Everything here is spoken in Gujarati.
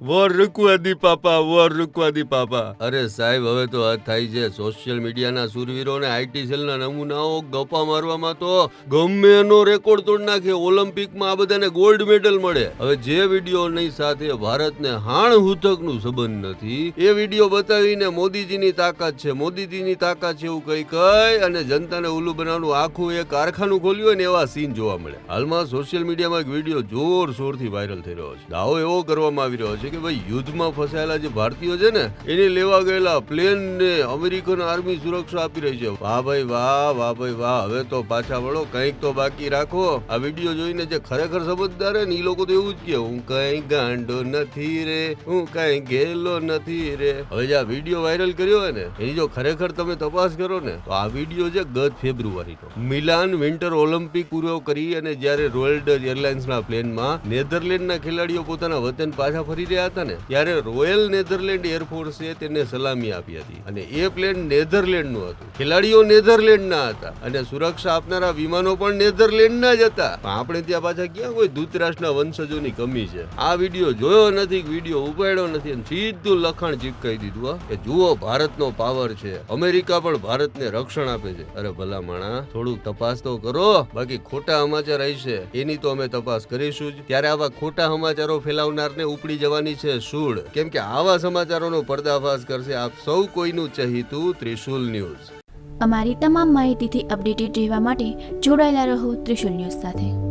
વોર રૂકવા દી પાપા, વોર રૂકવા દી પાપા. અરે સાહેબ, હવે તો હદ થાય છે. સોશિયલ મીડિયાના શૂરવીરો અને આઈટી સેલના નમૂનાઓ ગપ્પા મારવામાં તો ગમે એનો રેકોર્ડ તોડ નાખે. ઓલિમ્પિકમાં આ બધાને ગોલ્ડ મેડલ મળે. હવે જે વિડીયોની સાથે ભારતને હાણ હુથકનું સંબંધ નથી, એ વિડીયો બતાવીને મોદીજીની તાકાત છે, મોદીજીની તાકાત છે એવું કઈ અને જનતાને ઉલ્લુ બનાવવાનું આખું એક કારખાનું ખોલ્યું હોય ને એવા સીન જોવા મળે. હાલમાં સોશિયલ મીડિયામાં એક વિડીયો જોરશોરથી વાયરલ થઈ રહ્યો છે. દાવો એવો કરવામાં આવી રહ્યો છે કે ભાઈ યુદ્ધમાં ફસાયેલા જે ભારતીયો છે ને એને લેવા ગયેલા પ્લેનને અમેરિકન આર્મી સુરક્ષા આપી રહી છે. વાહ ભાઈ વાહ, વાહ ભાઈ વાહ. હવે તો પાછા વળો, કંઈક તો બાકી રાખો. આ વિડીયો જોઈને જે ખરેખર સમજદાર હે ને એ લોકો તો એવું જ કે હું કઈ ગાંડો નથી રે, હું કઈ ગેલો નથી રે. હવે જે આ વિડીયો વાયરલ કર્યો હોય ને એની જો ખરેખર તમે તપાસ કરો ને તો આ વિડીયો છે ગત ફેબ્રુઆરીનો. મિલાન વિન્ટર ઓલિમ્પિક પૂરો કરી અને જ્યારે રોયલ એરલાઇન્સના પ્લેનમાં નેધરલેન્ડના ખેલાડીઓ પોતાના વતન પાછા ફરી રહ્યા હતા ને ત્યારે રોયલ નેધરલેન્ડ એરફોર્સે તેને સલામી આપી હતી અને એ પ્લેન નેધરલેન્ડનું હતું. ખેલાડીઓ નેધરલેન્ડના હતા અને સુરક્ષા આપનારા વિમાનો પણ નેધરલેન્ડના જ હતા. આપણે ત્યાં પાછા ક્યાં કોઈ ધૂતરાષ્ટ્રના વંશજોની કમી છે? આ વિડીયો જોયો નથી, વિડીયો ઉપાડ્યો નથી અને સીધું લખાણ ચીપકાઈ દીધું કે જુઓ ભારતનો પાવર છે, અમેરિકા પણ ભારતને રક્ષણ આપે છે. અરે ભલા માણા, થોડુંક તપાસ તો કરો. બાકી ખોટા સમાચાર હશે એની તો અમે તપાસ કરીશું જ. ત્યારે આવા ખોટા સમાચારો ફેલાવનારને ઉપડી જવાની છે સૂળ, કેમ કે આવા સમાચારોનો પર્દાફાશ કરશે આપ સૌ કોઈનું ચહીતું ત્રિશુલ ન્યૂઝ. અમારી તમામ માહિતીથી અપડેટેડ રહેવા માટે જોડાયેલા રહો ત્રિશુલ ન્યૂઝ સાથે.